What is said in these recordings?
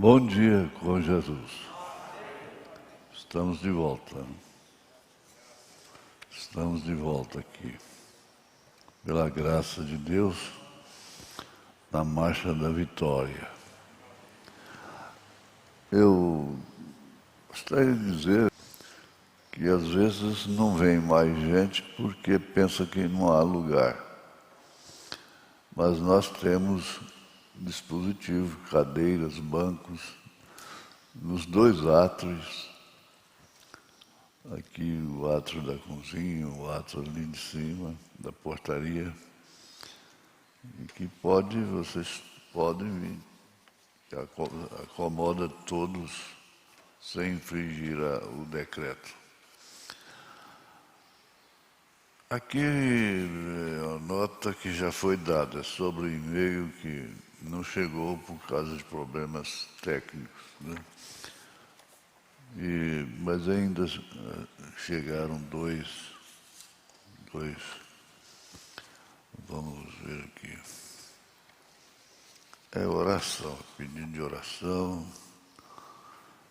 Bom dia com Jesus. Estamos de volta. Estamos de volta aqui. Pela graça de Deus, na marcha da vitória. Eu gostaria de dizer que às vezes não vem mais gente porque pensa que não há lugar. Mas nós temos dispositivo, cadeiras, bancos, nos dois átrios. Aqui o átrio da cozinha, o átrio ali de cima, da portaria. E que vocês podem vir. Que acomoda todos sem infringir o decreto. Aqui a nota que já foi dada sobre o e-mail que não chegou por causa de problemas técnicos, né? Mas ainda chegaram dois. Vamos ver aqui. É oração, pedido de oração.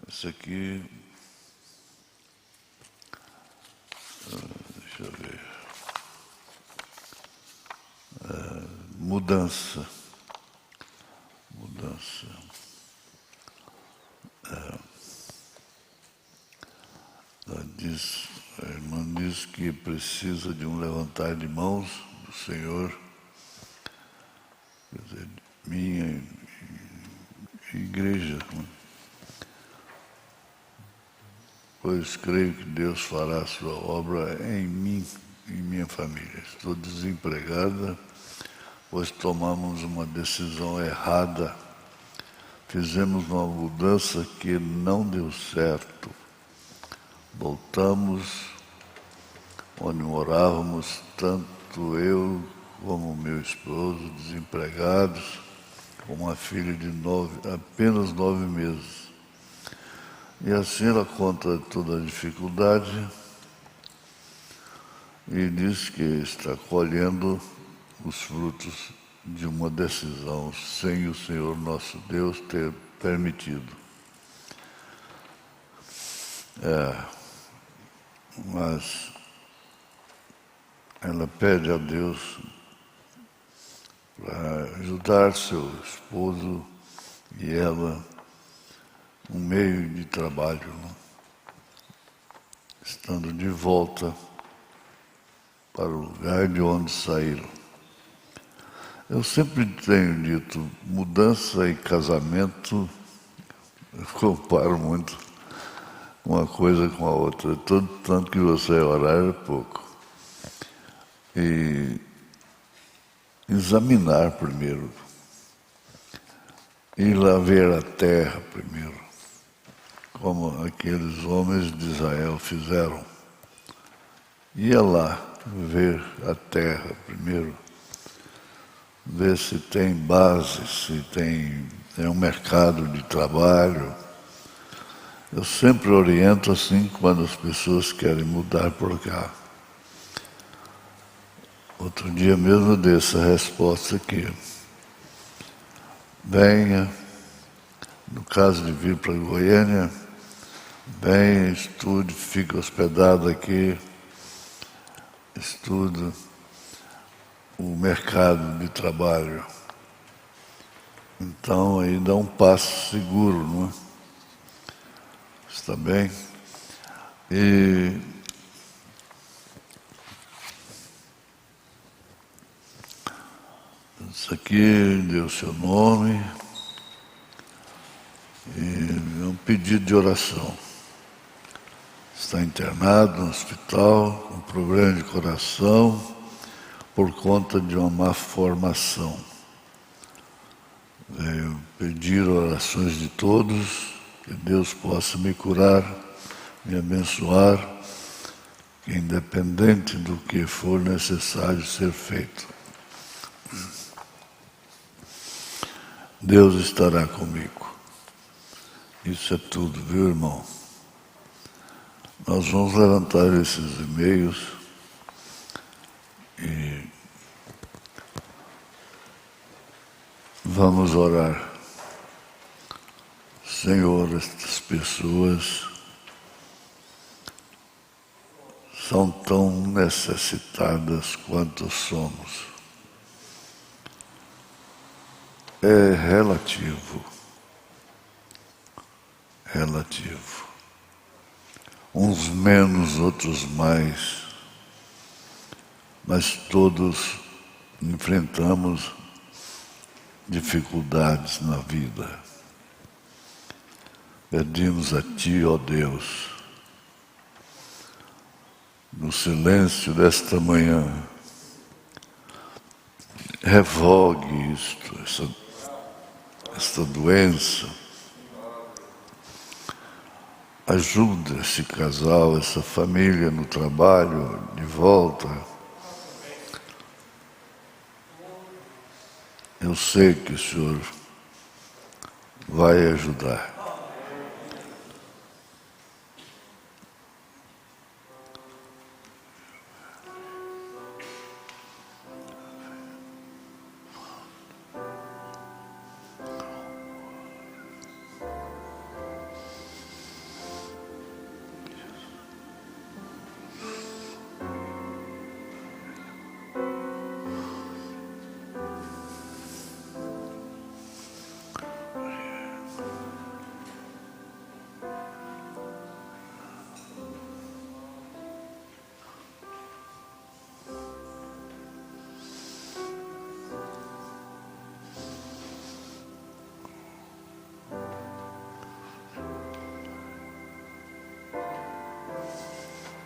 Esse aqui, deixa eu ver. Mudança. A irmã diz que precisa de um levantar de mãos do Senhor, quer dizer, minha igreja. Pois creio que Deus fará a sua obra em mim e em minha família. Estou desempregada, pois tomamos uma decisão errada. Fizemos uma mudança que não deu certo. Voltamos onde morávamos, tanto eu como meu esposo, desempregados, com uma filha de apenas 9 meses. E assim ela conta toda a dificuldade e diz que está colhendo os frutos de uma decisão sem o Senhor nosso Deus ter permitido. Mas ela pede a Deus para ajudar seu esposo e ela um meio de trabalho, né? Estando de volta para o lugar de onde saíram. Eu sempre tenho dito, mudança e casamento, eu comparo muito uma coisa com a outra, tanto que você orar é pouco. E examinar primeiro, ir lá ver a terra primeiro, como aqueles homens de Israel fizeram. Ia lá ver a terra primeiro, ver se tem base, se tem um mercado de trabalho. Eu sempre oriento assim quando as pessoas querem mudar por cá. Outro dia mesmo eu dei essa resposta aqui. Venha, no caso de vir para Goiânia, venha, estude, fique hospedado aqui, estuda o mercado de trabalho. Então aí dá um passo seguro, não é? Está bem? E isso aqui deu seu nome e é um pedido de oração. Está internado no hospital com problema de coração por conta de uma má formação. Veio pedir orações de todos, que Deus possa me curar, me abençoar, independente do que for necessário ser feito. Deus estará comigo. Isso é tudo, viu, irmão? Nós vamos levantar esses e-mails e vamos orar. Senhor, estas pessoas são tão necessitadas quanto somos. É relativo. Uns menos, outros mais, mas todos enfrentamos dificuldades na vida. Pedimos a Ti, ó Deus, no silêncio desta manhã, revogue isto, esta doença. Ajuda esse casal, essa família no trabalho, de volta. Eu sei que o Senhor vai ajudar.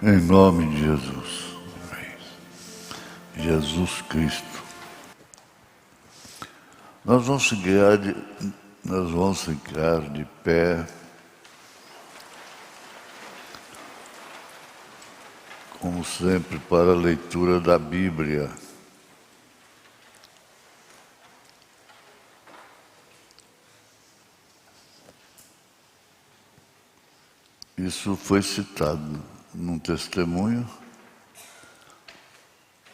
Em nome de Jesus. Amém. Jesus Cristo. Nós vamos ficar de pé, como sempre, para a leitura da Bíblia. Isso foi citado num testemunho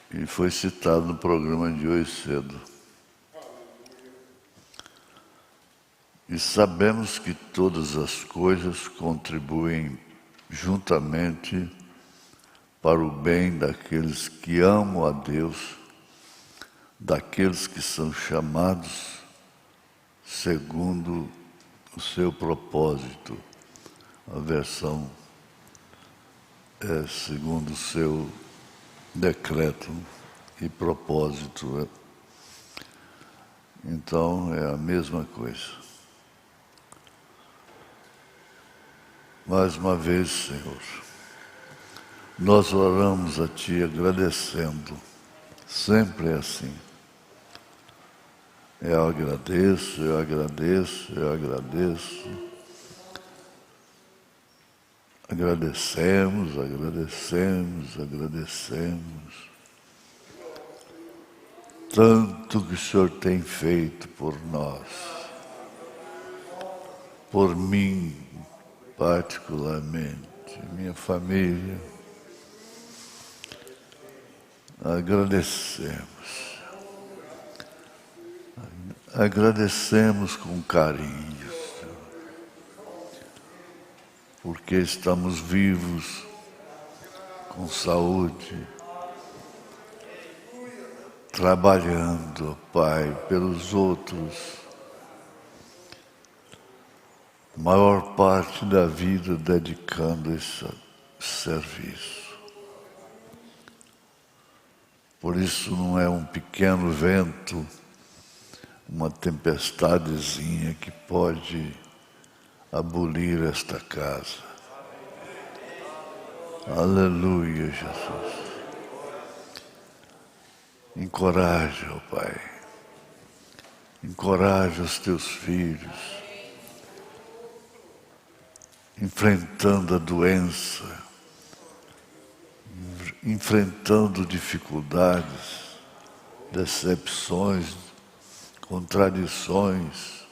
e foi citado no programa de hoje cedo. E sabemos que todas as coisas contribuem juntamente para o bem daqueles que amam a Deus, daqueles que são chamados segundo o seu propósito. A versão é segundo o seu decreto e propósito. Então é a mesma coisa. Mais uma vez, Senhor, nós oramos a Ti agradecendo. Sempre é assim. Eu agradeço. Agradecemos. Tanto que o Senhor tem feito por nós, por mim particularmente, minha família. Agradecemos com carinho, porque estamos vivos, com saúde, trabalhando, Pai, pelos outros, maior parte da vida dedicando esse serviço. Por isso não é um pequeno vento, uma tempestadezinha que pode abolir esta casa. Aleluia, Jesus. Encoraja, ó Pai. Encoraja os teus filhos, enfrentando a doença, enfrentando dificuldades, decepções, contradições,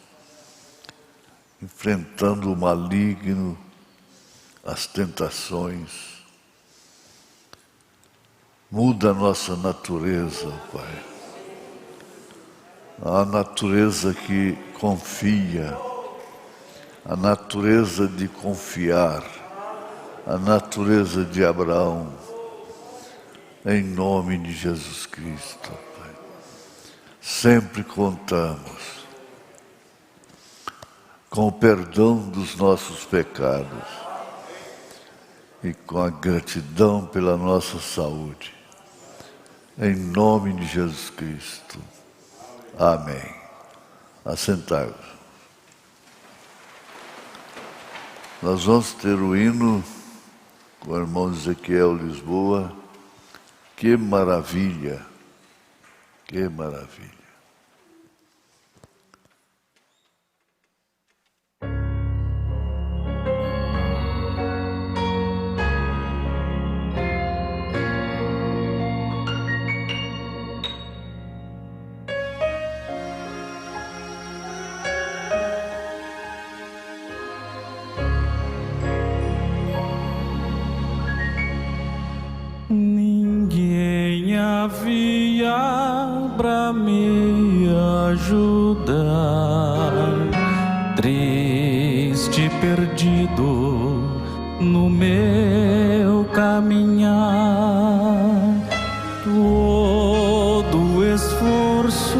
enfrentando o maligno, as tentações. Muda a nossa natureza, Pai. A natureza que confia, a natureza de confiar, a natureza de Abraão, em nome de Jesus Cristo, Pai. Sempre contamos com o perdão dos nossos pecados e com a gratidão pela nossa saúde, em nome de Jesus Cristo. Amém. Assentai-vos. Nós vamos ter o hino com o irmão Ezequiel Lisboa. Que maravilha, que maravilha. Ninguém havia pra me ajudar, triste, perdido no meu caminhar. Todo esforço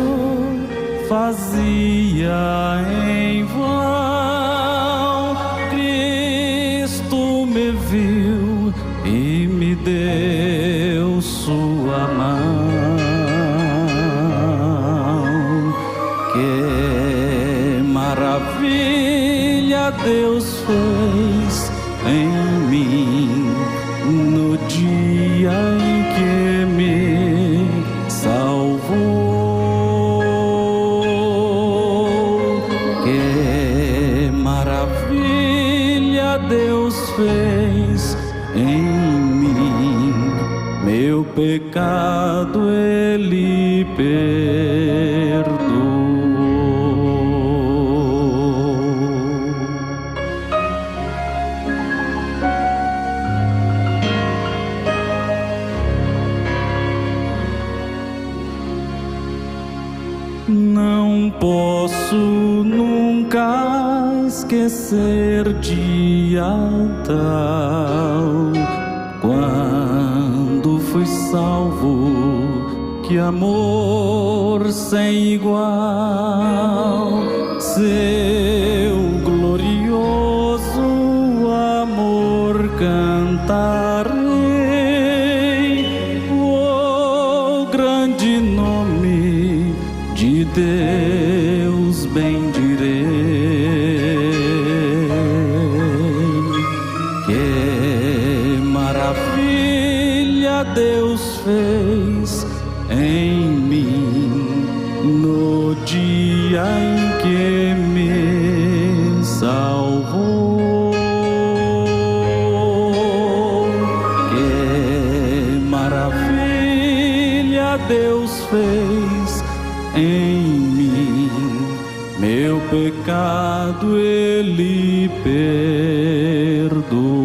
fazia em vão. Cristo me viu e me deu sua mão. Que maravilha Deus fez em mim no dia em que me salvou. Que maravilha Deus fez em mim, meu pecado Ele perdoou. Não posso nunca esquecer dia tal, quando fui salvo. Que amor sem igual, seu glorioso amor cantarei, o grande nome de Deus bendirei. Que maravilha Deus fez em mim no dia em que me salvou. Que maravilha Deus fez em mim, meu pecado Ele perdoou.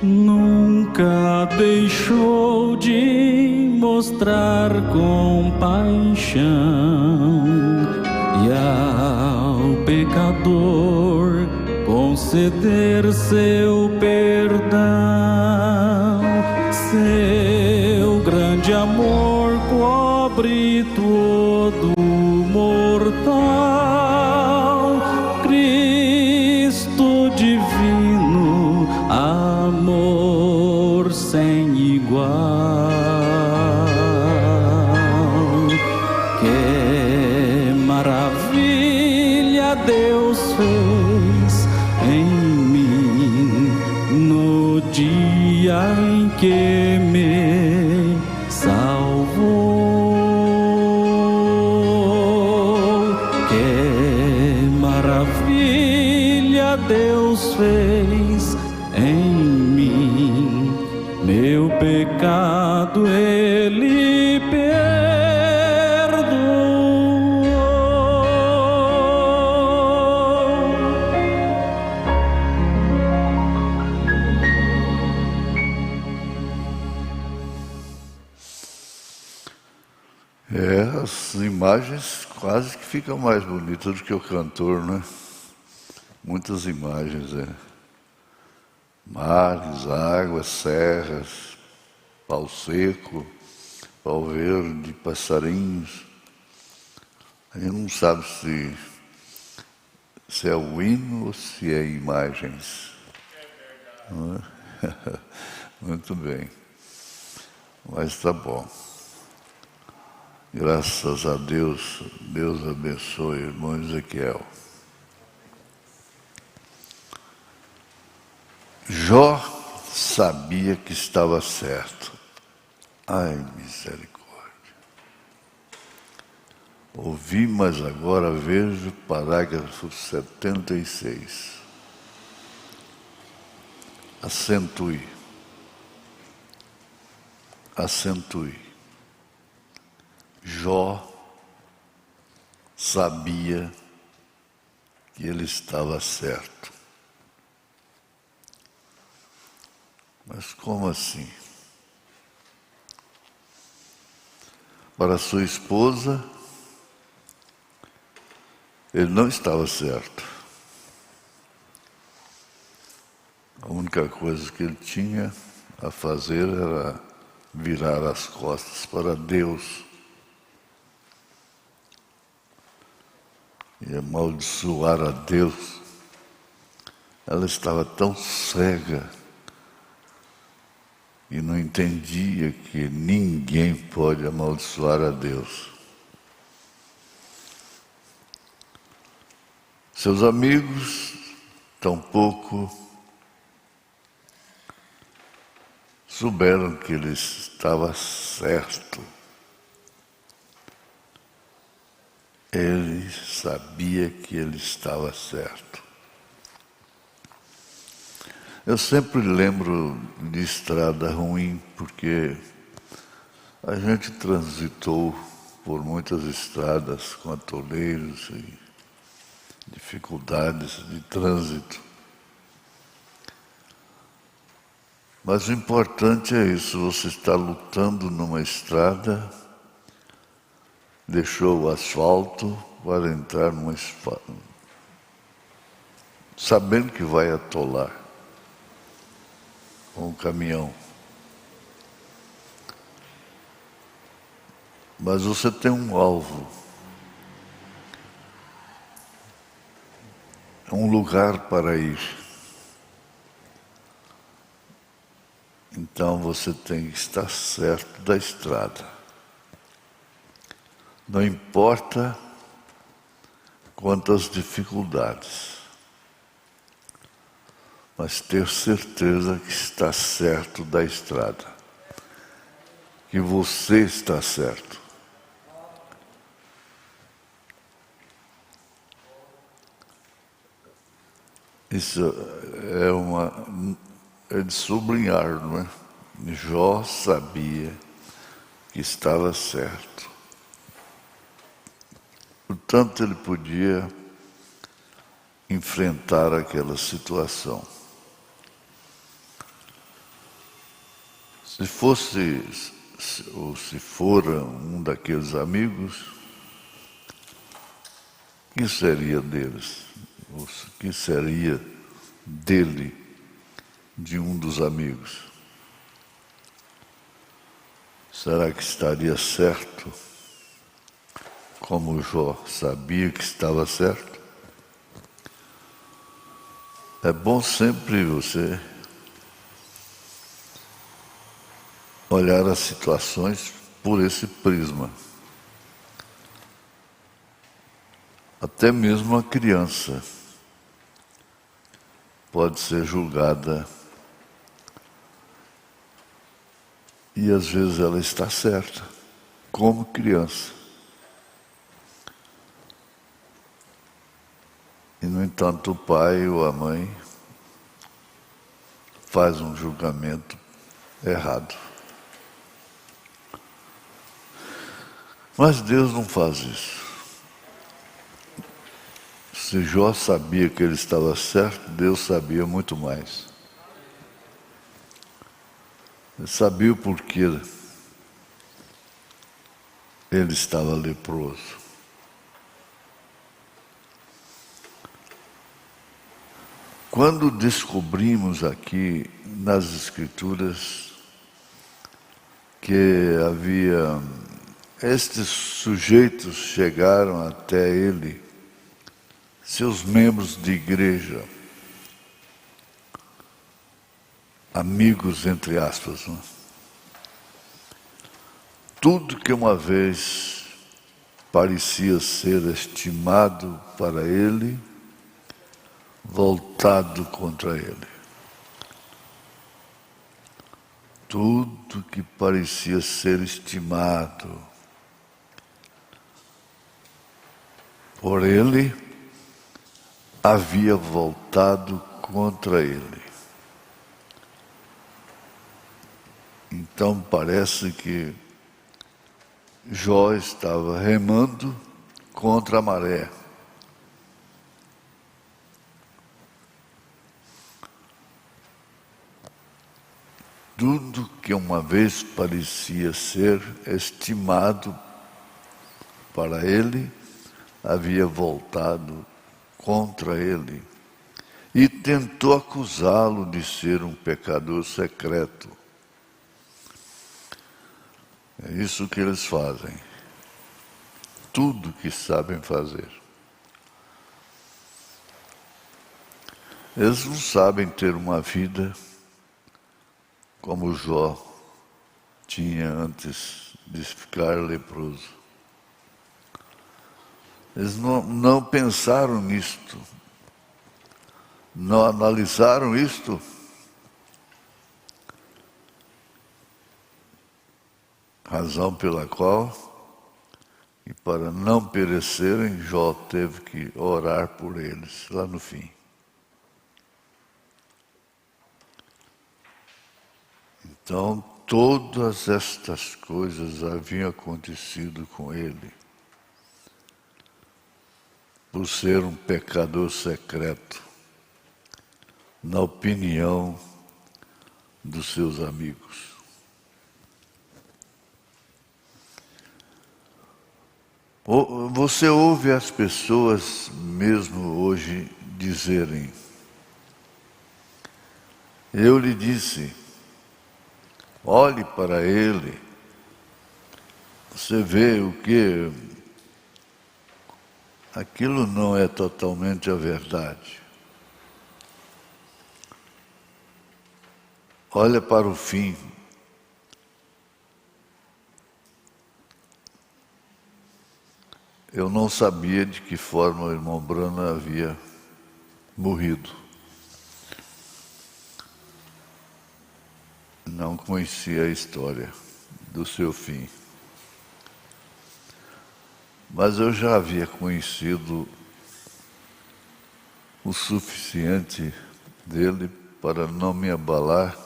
Nunca deixou de mostrar compaixão e ao pecador conceder seu perdão. Seu grande amor cobre todo mortal. Cristo divino, amor sem igual. Que maravilha Deus fez em mim no dia em que me salvou. Que maravilha Deus fez em mim pecado ele As imagens quase que ficam mais bonitas do que o cantor, né? Muitas imagens, mares, águas, serras, pau seco, pau verde, passarinhos. A gente não sabe se é o hino ou se é imagens. Não é? Muito bem. Mas está bom. Graças a Deus, Deus abençoe, irmão Ezequiel. Jó sabia que estava certo. Ai, misericórdia. Ouvi, mas agora vejo parágrafo 76. Acentue. Jó sabia que ele estava certo. Mas como assim? Para sua esposa, ele não estava certo. A única coisa que ele tinha a fazer era virar as costas para Deus e amaldiçoar a Deus. Ela estava tão cega e não entendia que ninguém pode amaldiçoar a Deus. Seus amigos tampouco souberam que ele estava certo. Ele sabia que ele estava certo. Eu sempre lembro de estrada ruim, porque a gente transitou por muitas estradas com atoleiros e dificuldades de trânsito. Mas o importante é isso, você está lutando numa estrada, deixou o asfalto para entrar numa sabendo que vai atolar com o caminhão. Mas você tem um alvo, um lugar para ir. Então você tem que estar certo da estrada. Não importa quantas dificuldades, mas ter certeza que está certo da estrada, que você está certo. Isso é de sublinhar, não é? Jó sabia que estava certo. Portanto, ele podia enfrentar aquela situação. Se fosse, ou se fora um daqueles amigos, o que seria deles? O que seria dele, de um dos amigos? Será que estaria certo, como Jó sabia que estava certo? É bom sempre você olhar as situações por esse prisma. Até mesmo a criança pode ser julgada e às vezes ela está certa, como criança. E no entanto o pai ou a mãe faz um julgamento errado. Mas Deus não faz isso. Se Jó sabia que ele estava certo, Deus sabia muito mais. Ele sabia o porquê ele estava leproso. Quando descobrimos aqui nas Escrituras que estes sujeitos chegaram até ele, seus membros de igreja, amigos entre aspas, né? Tudo que uma vez parecia ser estimado para ele, voltado contra ele. Tudo que parecia ser estimado por ele, havia voltado contra ele. Então parece que Jó estava remando contra a maré. Tudo que uma vez parecia ser estimado para ele, havia voltado contra ele e tentou acusá-lo de ser um pecador secreto. É isso que eles fazem. Tudo que sabem fazer. Eles não sabem ter uma vida como Jó tinha antes de ficar leproso. Eles não pensaram nisto, não analisaram isto. Razão pela qual, e para não perecerem, Jó teve que orar por eles lá no fim. Então, todas estas coisas haviam acontecido com ele, por ser um pecador secreto, na opinião dos seus amigos. Você ouve as pessoas mesmo hoje dizerem: eu lhe disse, olhe para ele, você vê o que? Aquilo não é totalmente a verdade. Olha para o fim. Eu não sabia de que forma o irmão Brana havia morrido. Não conhecia a história do seu fim. Mas eu já havia conhecido o suficiente dele para não me abalar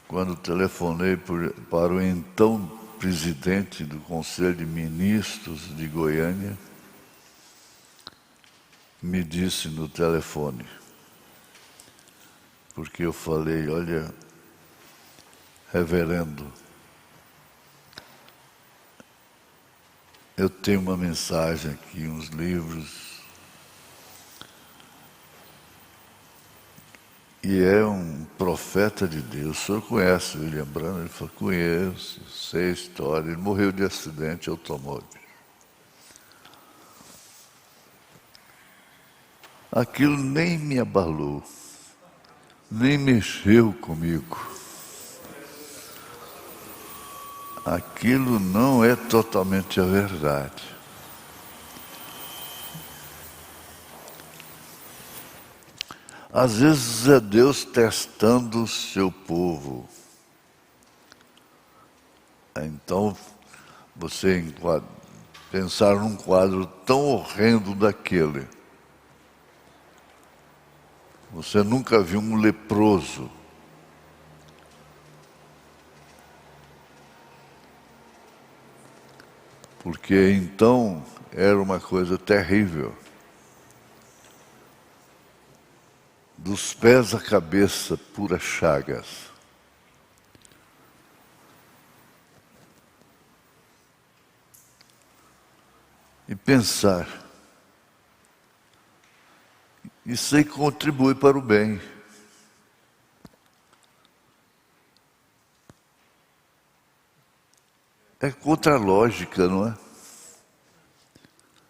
quando telefonei para o então presidente do Conselho de Ministros de Goiânia, me disse no telefone, porque eu falei: olha, reverendo, eu tenho uma mensagem aqui, uns livros, e é um profeta de Deus. O senhor conhece o William Branham? Ele falou: conheço, sei a história. Ele morreu de acidente automóvel. Aquilo nem me abalou, nem mexeu comigo. Aquilo não é totalmente a verdade. Às vezes é Deus testando o seu povo. Então, você pensar num quadro tão horrendo daquele. Você nunca viu um leproso. porque então era uma coisa terrível. Dos pés à cabeça, puras chagas. E pensar, isso aí contribui para o bem. É contra a lógica, não é?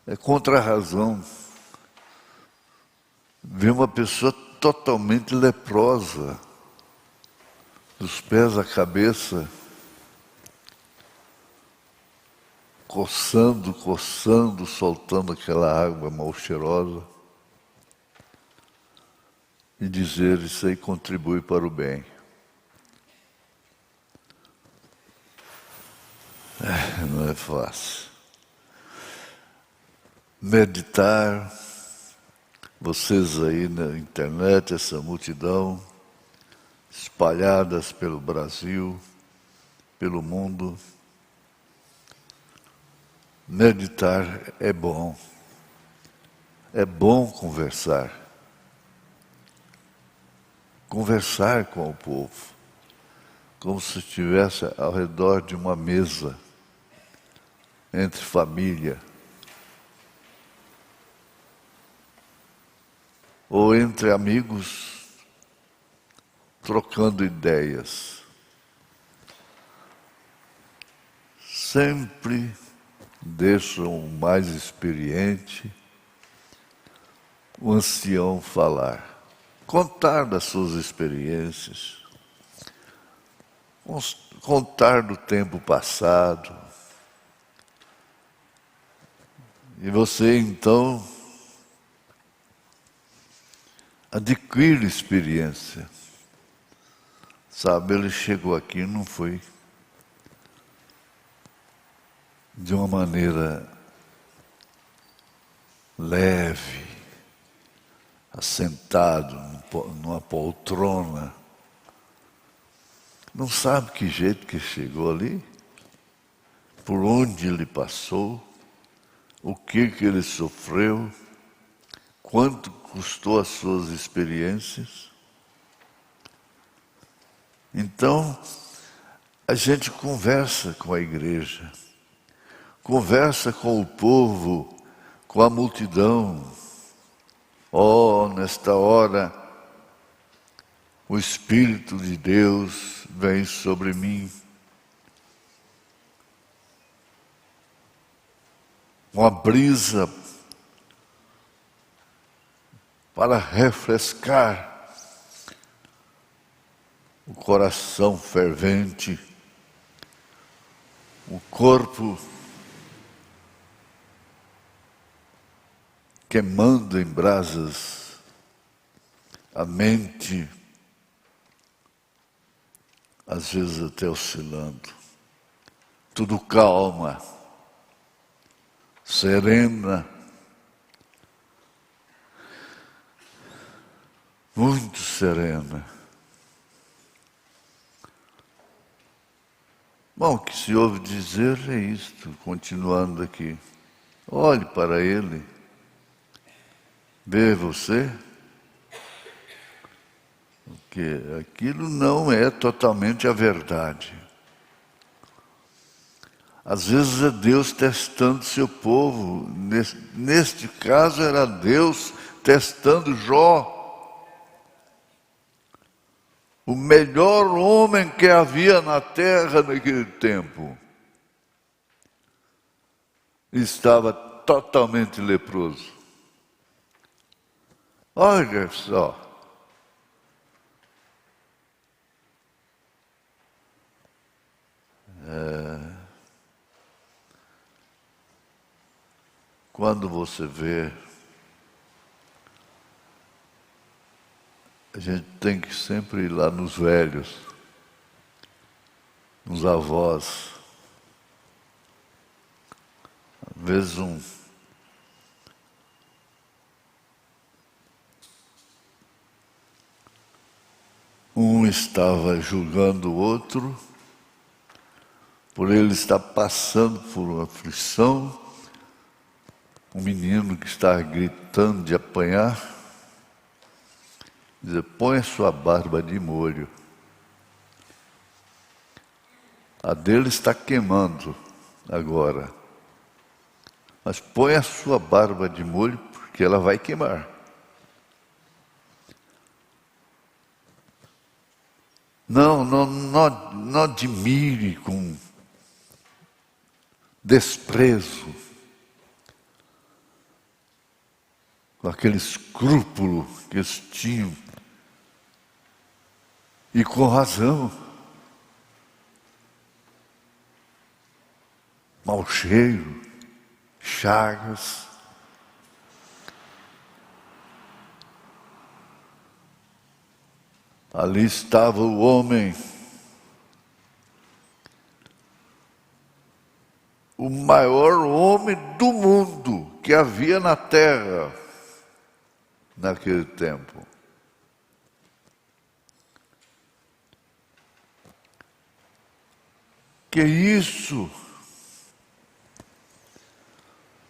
É contra a razão. Ver uma pessoa totalmente leprosa, dos pés à cabeça, coçando, soltando aquela água mal cheirosa, e dizer, isso aí contribui para o bem. Não é fácil. Meditar, vocês aí na internet, essa multidão, espalhadas pelo Brasil, pelo mundo. Meditar é bom. É bom conversar. Conversar com o povo, como se estivesse ao redor de uma mesa, entre família, ou entre amigos, trocando ideias. Sempre deixam o mais experiente, o ancião falar. Contar das suas experiências, contar do tempo passado. E você, então, adquire experiência. Sabe, ele chegou aqui, não foi de uma maneira leve, assentado numa poltrona. Não sabe que jeito que chegou ali, por onde ele passou, o que ele sofreu, quanto custou as suas experiências. Então, a gente conversa com a igreja, conversa com o povo, com a multidão. Oh, nesta hora, o Espírito de Deus vem sobre mim. Uma brisa para refrescar o coração fervente, o corpo queimando em brasas, a mente, às vezes até oscilando. Tudo calma, serena, muito serena. Bom, o que se ouve dizer é isto, continuando aqui. Olhe para ele, vê você, porque aquilo não é totalmente a verdade. Às vezes é Deus testando seu povo. Neste caso era Deus testando Jó. O melhor homem que havia na terra naquele tempo. Estava totalmente leproso. Olha só. Quando você vê, a gente tem que sempre ir lá nos velhos, nos avós. Às vezes um estava julgando o outro, por ele estar passando por uma aflição, um menino que está gritando de apanhar, diz: põe a sua barba de molho. A dele está queimando agora, mas põe a sua barba de molho porque ela vai queimar. Não admire com desprezo, com aquele escrúpulo que eles tinham, e com razão. Mau cheiro, chagas. Ali estava o homem, o maior homem do mundo que havia na terra naquele tempo. Que isso?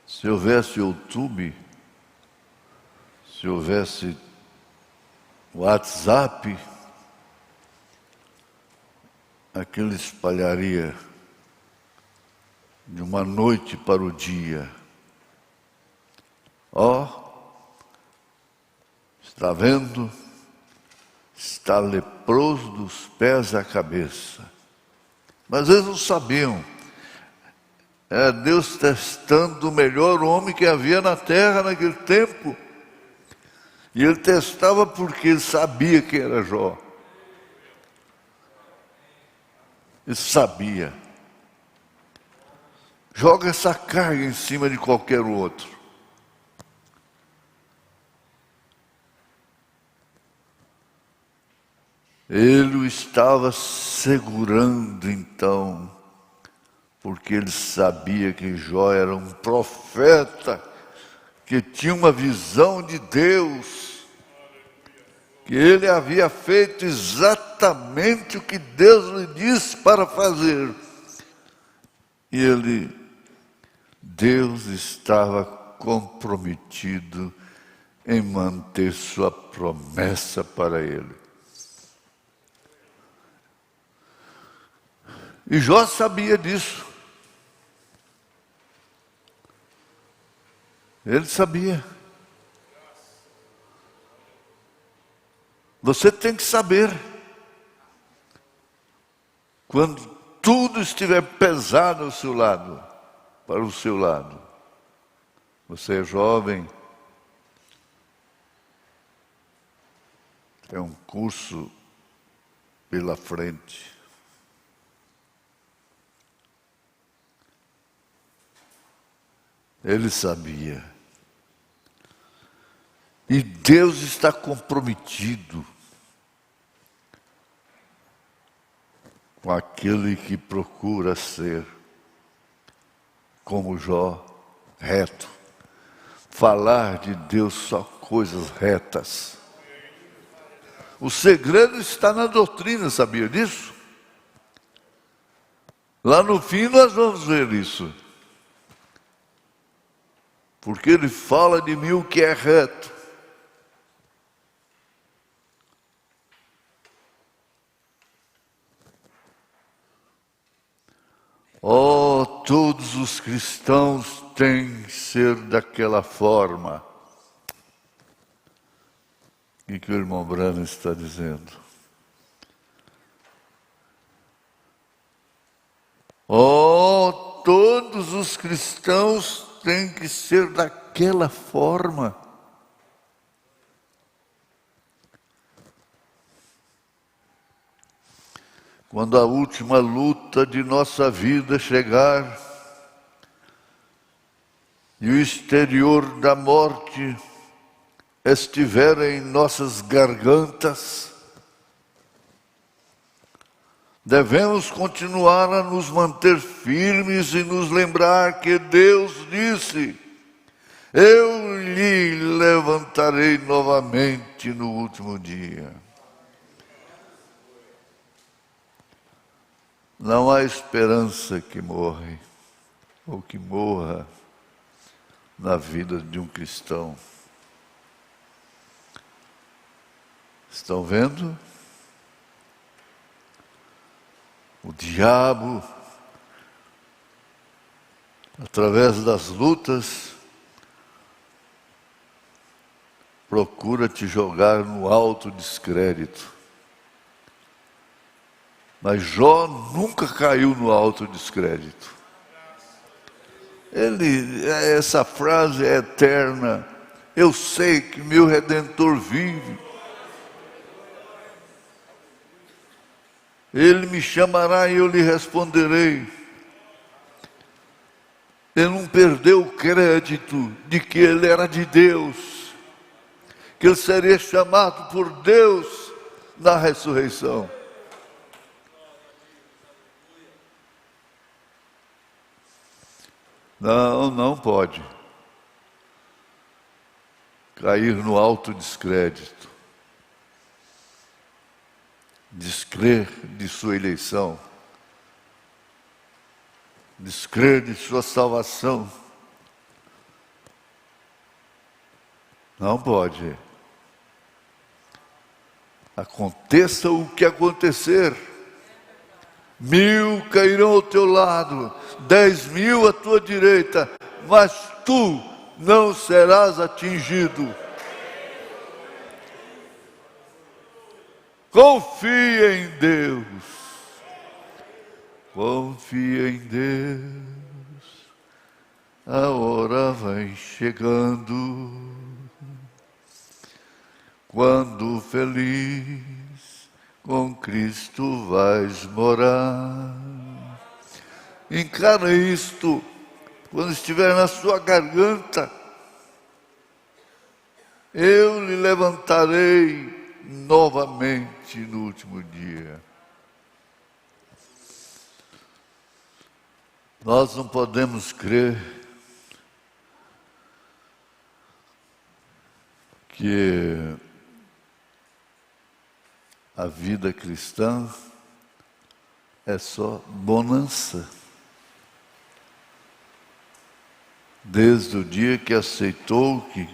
Se houvesse YouTube, se houvesse WhatsApp, aquilo espalharia de uma noite para o dia. Está vendo? Está leproso dos pés à cabeça. Mas eles não sabiam. Era Deus testando o melhor homem que havia na terra naquele tempo. E ele testava porque ele sabia quem era Jó. Ele sabia. Joga essa carga em cima de qualquer outro. Ele o estava segurando então, porque ele sabia que Jó era um profeta, que tinha uma visão de Deus, que ele havia feito exatamente o que Deus lhe disse para fazer. E Deus estava comprometido em manter sua promessa para ele. E Jó sabia disso. Ele sabia. Você tem que saber. Quando tudo estiver pesado ao seu lado, para o seu lado. Você é jovem. Tem um curso pela frente. Ele sabia. E Deus está comprometido com aquele que procura ser como Jó, reto. Falar de Deus só coisas retas. O segredo está na doutrina, sabia disso? Lá no fim nós vamos ver isso. Porque ele fala de mim o que é reto. Todos os cristãos têm que ser daquela forma. E que o irmão Brano está dizendo. Todos os cristãos têm que ser daquela forma. Quando a última luta de nossa vida chegar e o exterior da morte estiver em nossas gargantas, devemos continuar a nos manter firmes e nos lembrar que Deus disse: eu lhe levantarei novamente no último dia. Não há esperança que morre, ou que morra na vida de um cristão. Estão vendo? O diabo, através das lutas, procura te jogar no alto descrédito. Mas Jó nunca caiu no alto descrédito. Essa frase é eterna. Eu sei que meu Redentor vive. Ele me chamará e eu lhe responderei. Ele não perdeu o crédito de que ele era de Deus, que ele seria chamado por Deus na ressurreição. Não pode cair no alto descrédito, descrer de sua eleição, descrer de sua salvação. Não pode. Aconteça o que acontecer, 1000 cairão ao teu lado, 10.000 à tua direita, mas tu não serás atingido. Confia em Deus. Confia em Deus. A hora vai chegando, quando feliz com Cristo vais morar. Encara isto quando estiver na sua garganta. Eu lhe levantarei novamente no último dia. Nós não podemos crer que a vida cristã é só bonança. Desde o dia que aceitou, que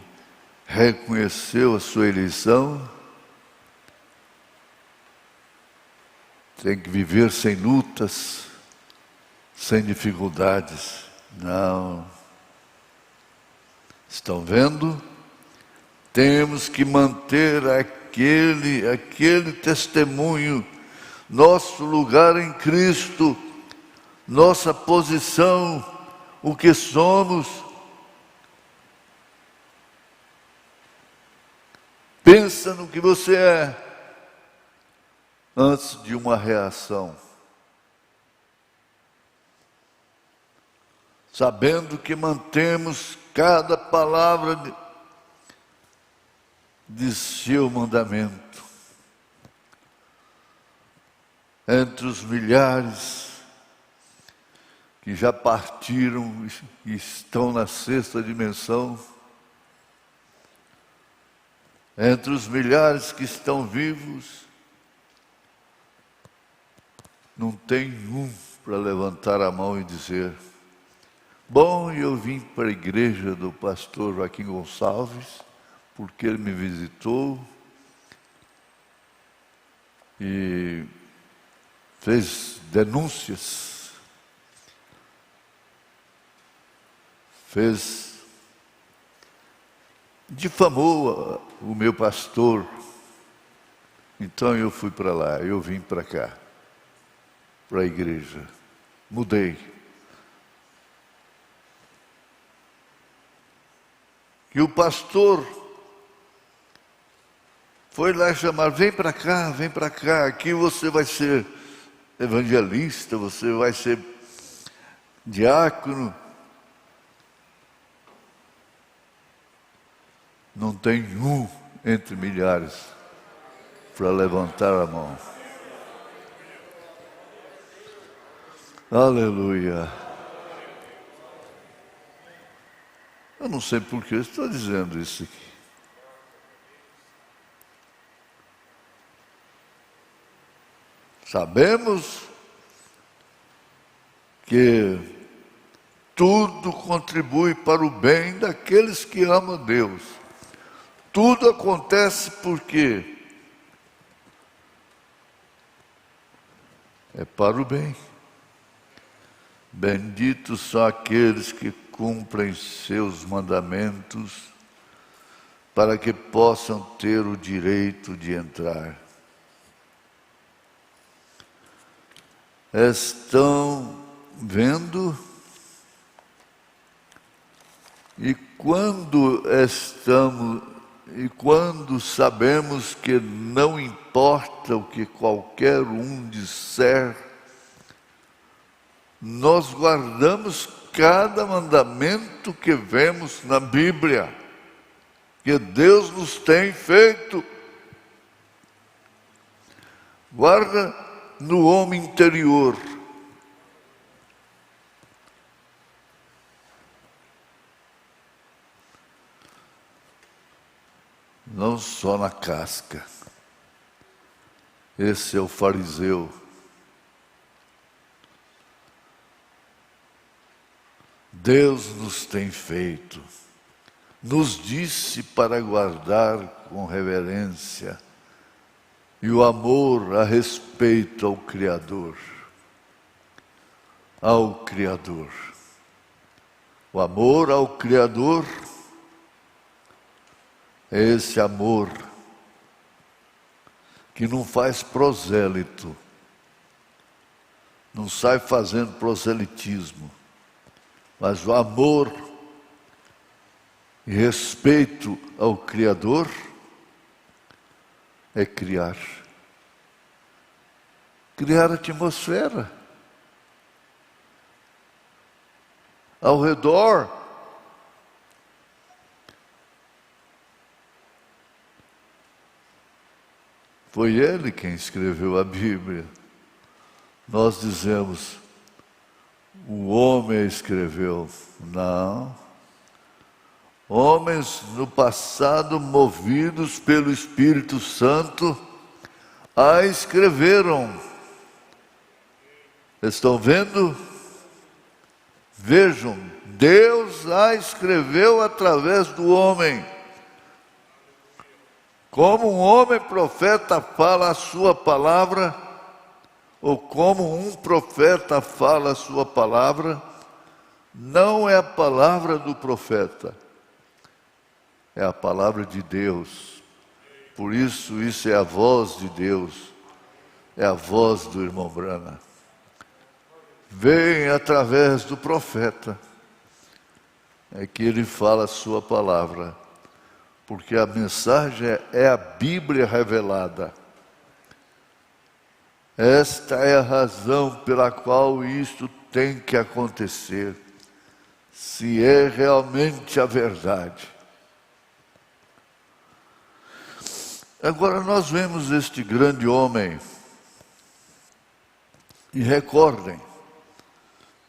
reconheceu a sua eleição, tem que viver sem lutas, sem dificuldades. Não. Estão vendo? Temos que manter aquele testemunho, nosso lugar em Cristo, nossa posição, o que somos. Pensa no que você é antes de uma reação. Sabendo que mantemos cada palavra de seu mandamento. Entre os milhares que já partiram e estão na sexta dimensão, entre os milhares que estão vivos, não tem um para levantar a mão e dizer: bom, eu vim para a igreja do pastor Joaquim Gonçalves, porque ele me visitou e fez denúncias, difamou o meu pastor. Então eu fui para lá, eu vim para cá, para a igreja, mudei. E o pastor foi lá chamar: vem para cá, aqui você vai ser evangelista, você vai ser diácono. Não tem um entre milhares para levantar a mão. Aleluia. Eu não sei por que estou dizendo isso aqui. Sabemos que tudo contribui para o bem daqueles que amam Deus. Tudo acontece porque é para o bem. Benditos são aqueles que cumprem seus mandamentos, para que possam ter o direito de entrar. Estão vendo? E quando sabemos que não importa o que qualquer um disser, nós guardamos cada mandamento que vemos na Bíblia, que Deus nos tem feito. Guarda no homem interior. Não só na casca. Esse é o fariseu. Deus nos tem feito, nos disse para guardar com reverência e o amor a respeito ao Criador. Ao Criador. O amor ao Criador é esse amor que não faz prosélito, não sai fazendo proselitismo, mas o amor e respeito ao Criador é criar atmosfera ao redor. Foi ele quem escreveu a Bíblia. Nós dizemos, o homem escreveu. Não. Homens no passado, movidos pelo Espírito Santo, a escreveram. Estão vendo? Vejam, Deus a escreveu através do homem. Como um homem profeta fala a sua palavra, ou como um profeta fala a sua palavra, não é a palavra do profeta, é a palavra de Deus. Por isso é a voz de Deus, é a voz do irmão Brana. Vem através do profeta, é que ele fala a sua palavra, porque a mensagem é a Bíblia revelada. Esta é a razão pela qual isto tem que acontecer, se é realmente a verdade. Agora nós vemos este grande homem, e recordem,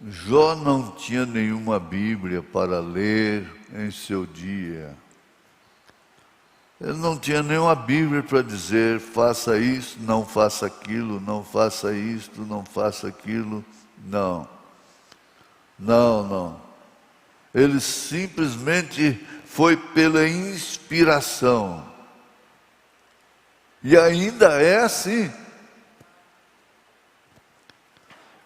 Jó não tinha nenhuma Bíblia para ler em seu dia. Ele não tinha nenhuma Bíblia para dizer, faça isso, não faça aquilo, não faça isto, não faça aquilo. Não. Ele simplesmente foi pela inspiração. E ainda é assim.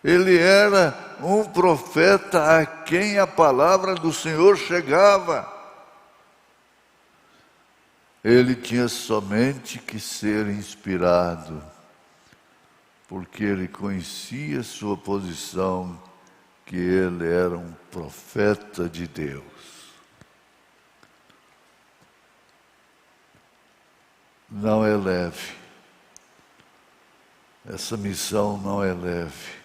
Ele era um profeta a quem a palavra do Senhor chegava. Ele tinha somente que ser inspirado, porque ele conhecia sua posição, que ele era um profeta de Deus. Não é leve. Essa missão não é leve.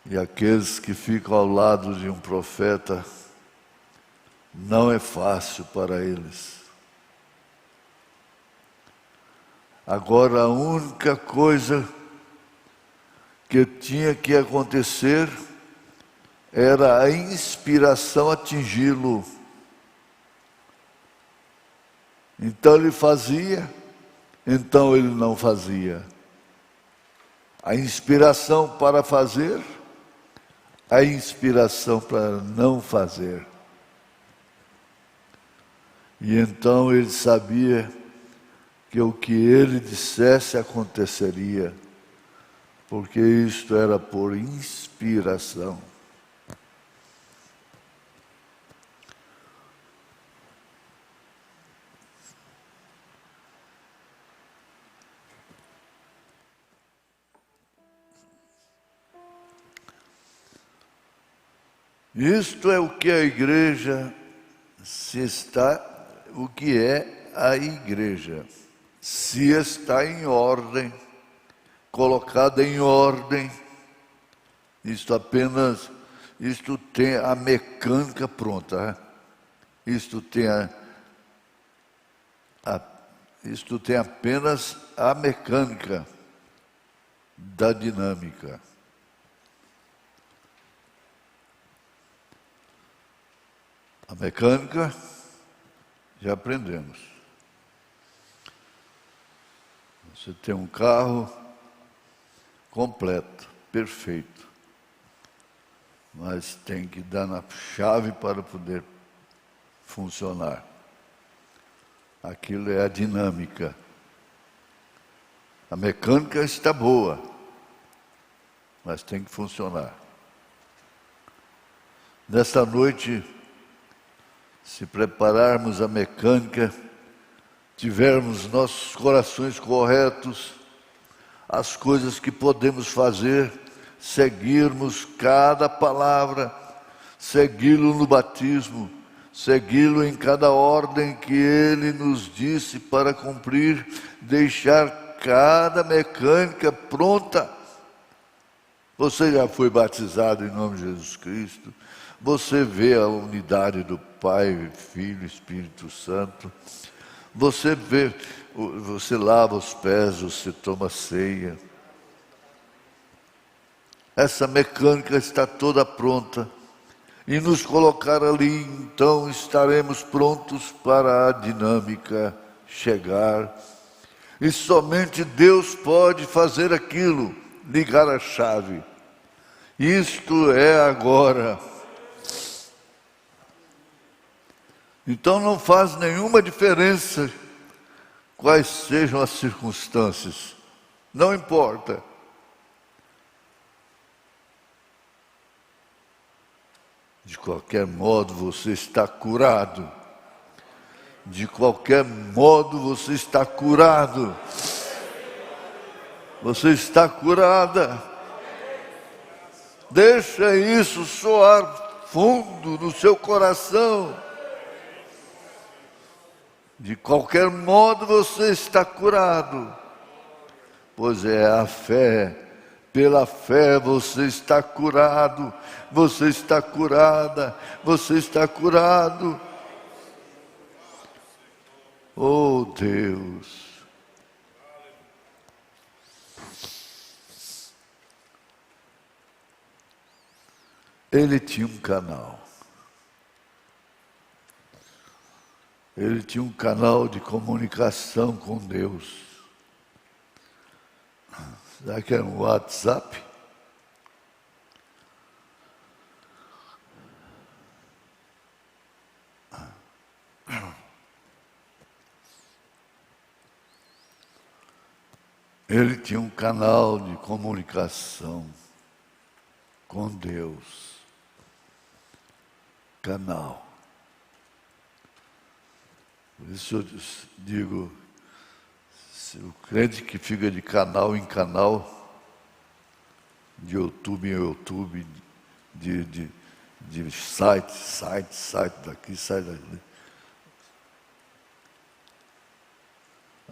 E aqueles que ficam ao lado de um profeta, não é fácil para eles. Agora, a única coisa que tinha que acontecer era a inspiração atingi-lo. Então ele fazia, então ele não fazia. A inspiração para fazer, a inspiração para não fazer. E então ele sabia que o que ele dissesse aconteceria, porque isto era por inspiração. Isto é o que a igreja o que é a igreja. Se está em ordem, colocada em ordem, isto tem a mecânica pronta. Isto tem apenas a mecânica da dinâmica. A mecânica, já aprendemos. Você tem um carro completo, perfeito, mas tem que dar na chave para poder funcionar. Aquilo é a dinâmica. A mecânica está boa, mas tem que funcionar. Nesta noite, se prepararmos a mecânica, tivermos nossos corações corretos, as coisas que podemos fazer, seguirmos cada palavra, segui-lo no batismo, segui-lo em cada ordem que ele nos disse para cumprir, deixar cada mecânica pronta. Você já foi batizado em nome de Jesus Cristo? Você vê a unidade do Pai, Filho, Espírito Santo. Você lava os pés, você toma ceia. Essa mecânica está toda pronta. E nos colocar ali, então estaremos prontos para a dinâmica chegar. E somente Deus pode fazer aquilo, ligar a chave. Isto é agora. Então não faz nenhuma diferença quais sejam as circunstâncias. Não importa. De qualquer modo você está curado. De qualquer modo você está curado. Você está curada. Deixa isso soar fundo no seu coração. De qualquer modo você está curado, pois é a fé, pela fé você está curado, você está curada, você está curado. Oh Deus! Ele tinha um canal. Ele tinha um canal de comunicação com Deus. Será que era um WhatsApp? Ele tinha um canal de comunicação com Deus. Canal. Por isso eu digo, se o crente que fica de canal em canal, de YouTube em YouTube, de site daqui, sai daqui,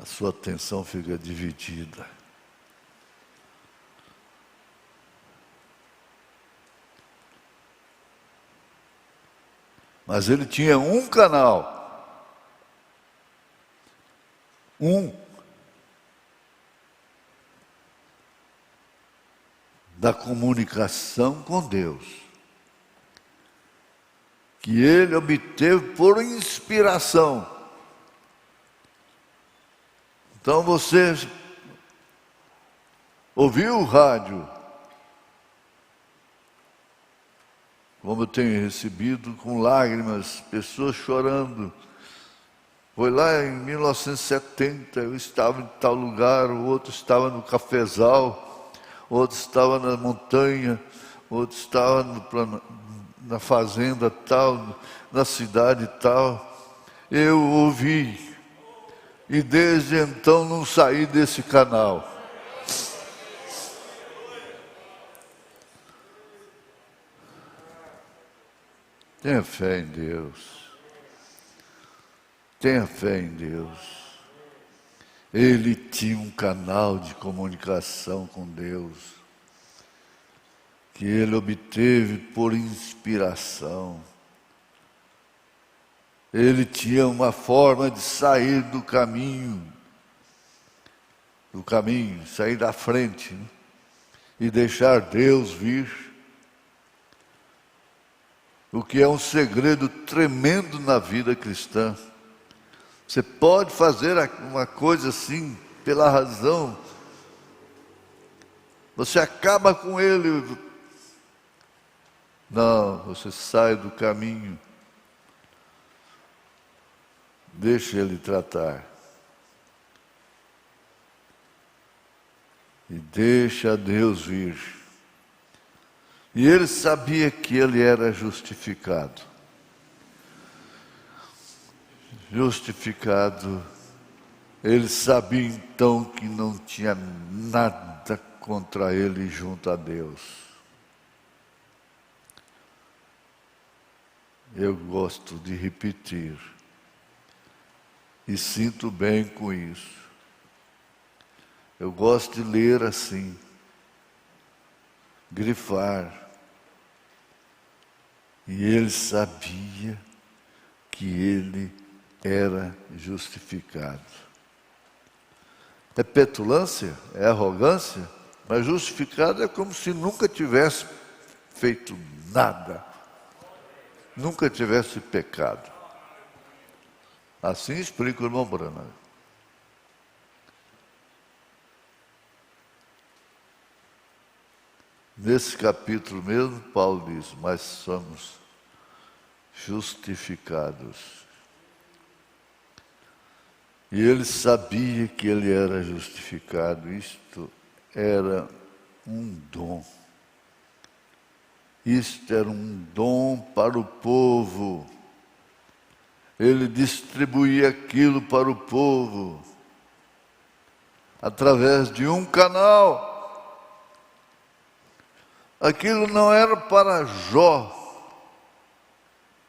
a sua atenção fica dividida. Mas ele tinha um canal. Da comunicação com Deus, que ele obteve por inspiração. Então você ouviu o rádio, como eu tenho recebido com lágrimas, pessoas chorando. Foi lá em 1970, eu estava em tal lugar, o outro estava no cafezal, o outro estava na montanha, o outro estava na fazenda tal, na cidade tal. Eu ouvi, e desde então não saí desse canal. Tenha fé em Deus. Tenha fé em Deus. Ele tinha um canal de comunicação com Deus, que ele obteve por inspiração. Ele tinha uma forma de sair do caminho, sair da frente, né? E deixar Deus vir. O que é um segredo tremendo na vida cristã. Você pode fazer uma coisa assim, pela razão. Você acaba com ele. Não, você sai do caminho. Deixa ele tratar. E deixa Deus vir. E ele sabia que ele era justificado. Justificado, ele sabia então que não tinha nada contra ele junto a Deus. Eu gosto de repetir, e sinto bem com isso. Eu gosto de ler assim, grifar. E ele sabia que ele era justificado. É petulância? É arrogância? Mas justificado é como se nunca tivesse feito nada. Nunca tivesse pecado. Assim explica o irmão Branham. Nesse capítulo mesmo, Paulo diz, mas somos justificados. E ele sabia que ele era justificado. Isto era um dom. Isto era um dom para o povo. Ele distribuía aquilo para o povo, através de um canal. Aquilo não era para Jó,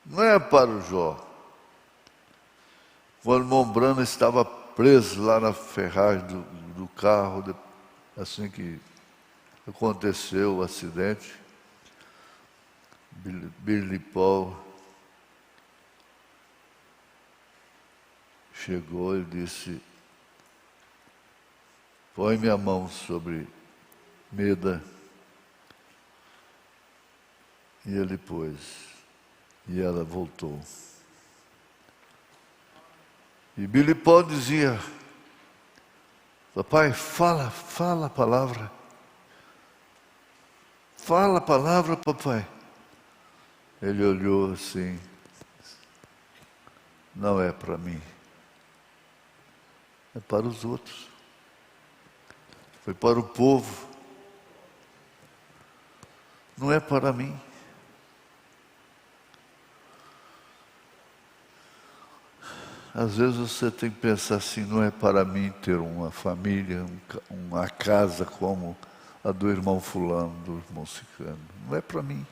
não é para o Jó. O irmão Branham estava preso lá na ferragem do carro, assim que aconteceu o acidente. Billy Paul chegou e disse, põe minha mão sobre Meda. E ele pôs, e ela voltou. E Billy Paul dizia, papai, fala a palavra. Fala a palavra, papai. Ele olhou assim, não é para mim, é para os outros. Foi para o povo, não é para mim. Às vezes você tem que pensar assim, não é para mim ter uma família, uma casa como a do irmão fulano, do irmão ciclano. Não é para mim.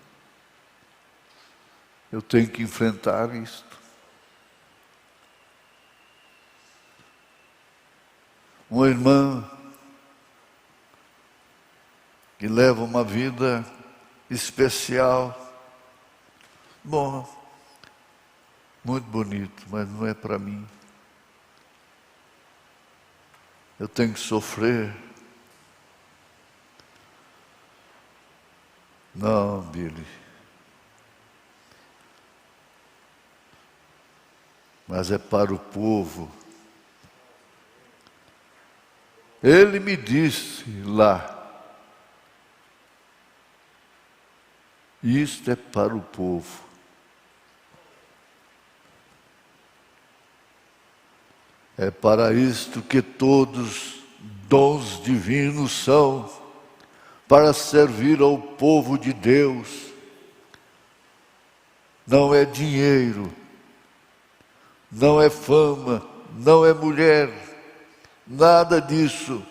Eu tenho que enfrentar isto. Uma irmã que leva uma vida especial. Bom, muito bonito, mas não é para mim. Eu tenho que sofrer. Não, Billy. Mas é para o povo. Ele me disse lá, Isto é para o povo. É para isto que todos dons divinos são, para servir ao povo de Deus. Não é dinheiro, não é fama, não é mulher, nada disso.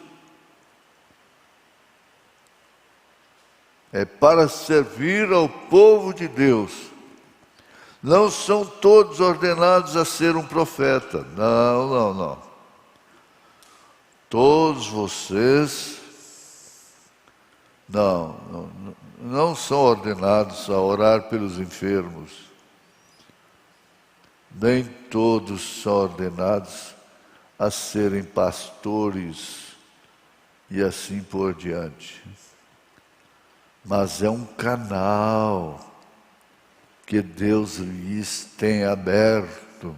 É para servir ao povo de Deus. Não são todos ordenados a ser um profeta. Não, não, não. Todos vocês não são ordenados a orar pelos enfermos. Nem todos são ordenados a serem pastores e assim por diante. Mas é um canal que Deus lhes tem aberto.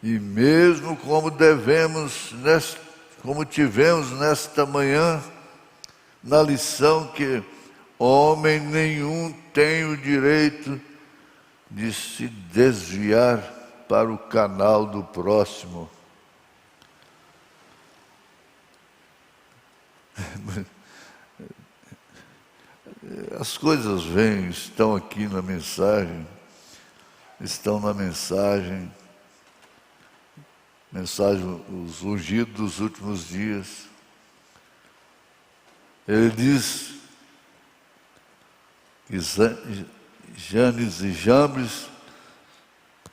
E mesmo como tivemos nesta manhã, na lição que homem nenhum tem o direito de se desviar para o canal do próximo. As coisas vêm, estão aqui na mensagem, os ungidos dos últimos dias. Ele diz que Janes e Jambres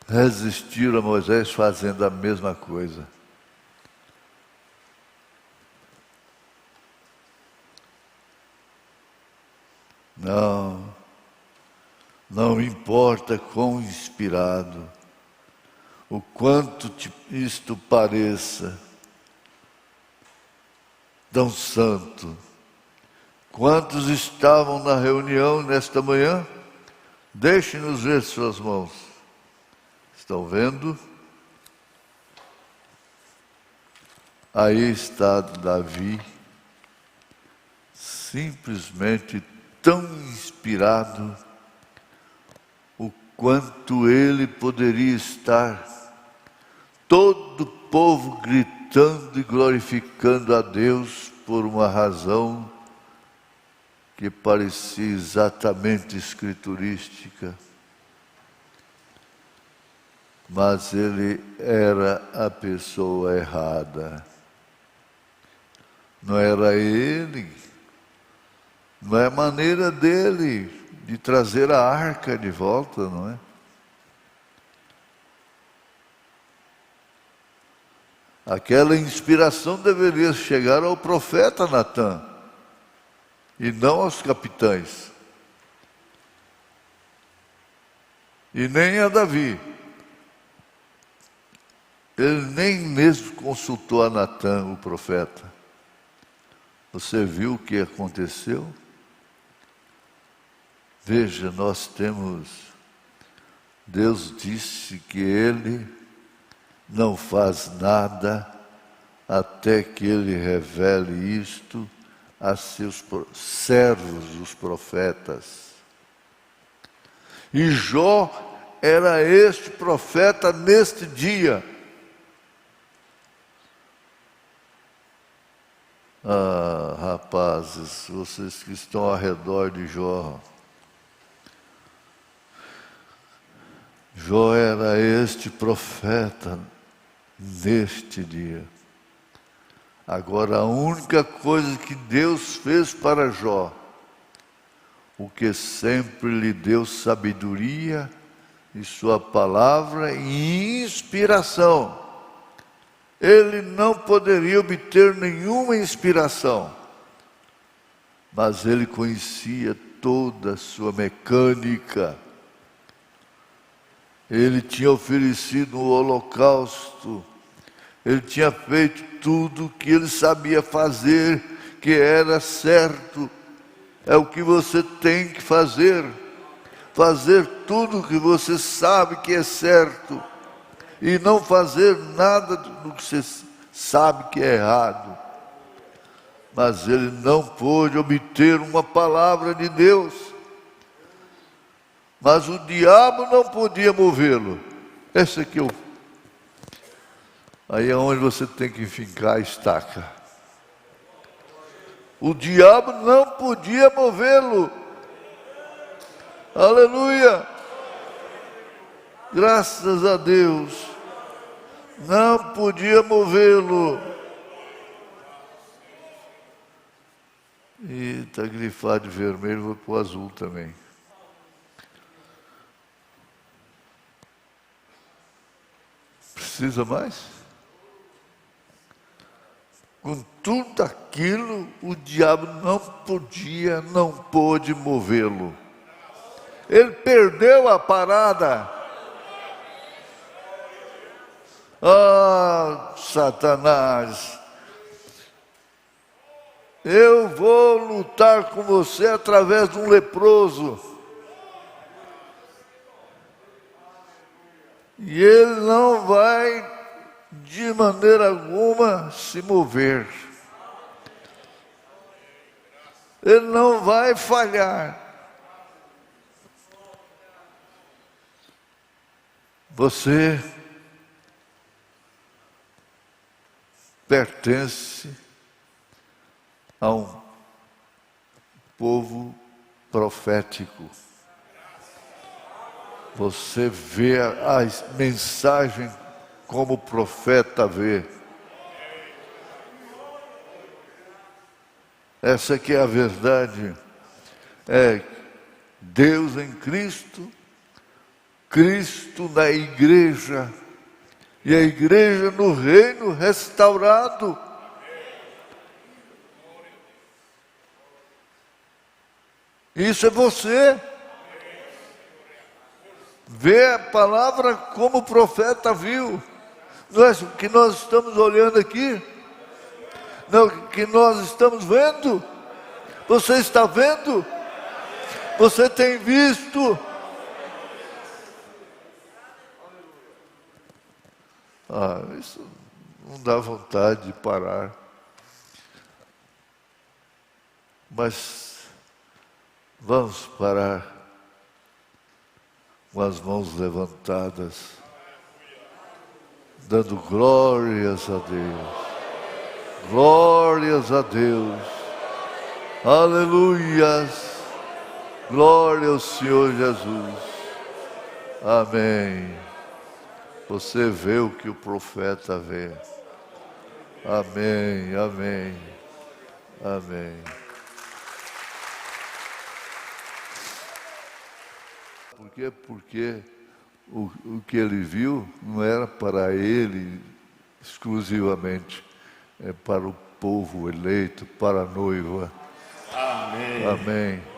resistiram a Moisés fazendo a mesma coisa. Não importa quão inspirado, o quanto isto pareça tão santo. Quantos estavam na reunião nesta manhã? Deixe-nos ver suas mãos. Estão vendo? Aí está Davi, simplesmente tão inspirado, o quanto ele poderia estar, todo o povo gritando e glorificando a Deus por uma razão que parecia exatamente escriturística. Mas ele era a pessoa errada. Não era ele, não é a maneira dele de trazer a arca de volta, não é? Aquela inspiração deveria chegar ao profeta Natã e não aos capitães, e nem a Davi. Ele nem mesmo consultou a Natã, o profeta. Você viu o que aconteceu? Veja, Deus disse que Ele não faz nada até que Ele revele isto a seus servos, os profetas. E Jó era este profeta neste dia. Ah, rapazes, vocês que estão ao redor de Jó. Jó era este profeta neste dia. Agora, a única coisa que Deus fez para Jó, o que sempre lhe deu sabedoria e sua palavra e inspiração. Ele não poderia obter nenhuma inspiração, mas ele conhecia toda a sua mecânica. Ele tinha oferecido o holocausto, ele tinha feito tudo o que ele sabia fazer, que era certo. É o que você tem que fazer tudo o que você sabe que é certo, e não fazer nada do que você sabe que é errado. mas ele não pôde obter uma palavra de Deus. Mas o diabo não podia movê-lo. Esse aqui é o... Aí é onde você tem que fincar a estaca. O diabo não podia movê-lo. Aleluia! Graças a Deus. Não podia movê-lo. E está grifado de vermelho, vou para o azul também. Precisa mais? Com tudo aquilo, o diabo não pôde movê-lo. Ele perdeu a parada. Ah, Satanás, eu vou lutar com você através de um leproso. E ele não vai, de maneira alguma, se mover. Ele não vai falhar. Você pertence a um povo profético. Você vê a mensagem como o profeta vê. Essa aqui é a verdade. É Deus em Cristo, Cristo na igreja, e a igreja no reino restaurado. Isso é você. Vê a palavra como o profeta viu. Não é o que nós estamos olhando aqui? Não é o que nós estamos vendo? Você está vendo? Você tem visto? Isso não dá vontade de parar. Mas vamos parar com as mãos levantadas, dando glórias a Deus. Glórias a Deus. Aleluias. Glória ao Senhor Jesus. Amém. Você vê o que o profeta vê. Amém, amém, amém. Por quê? Porque o que ele viu não era para ele exclusivamente, é para o povo eleito, para a noiva. Amém. Amém.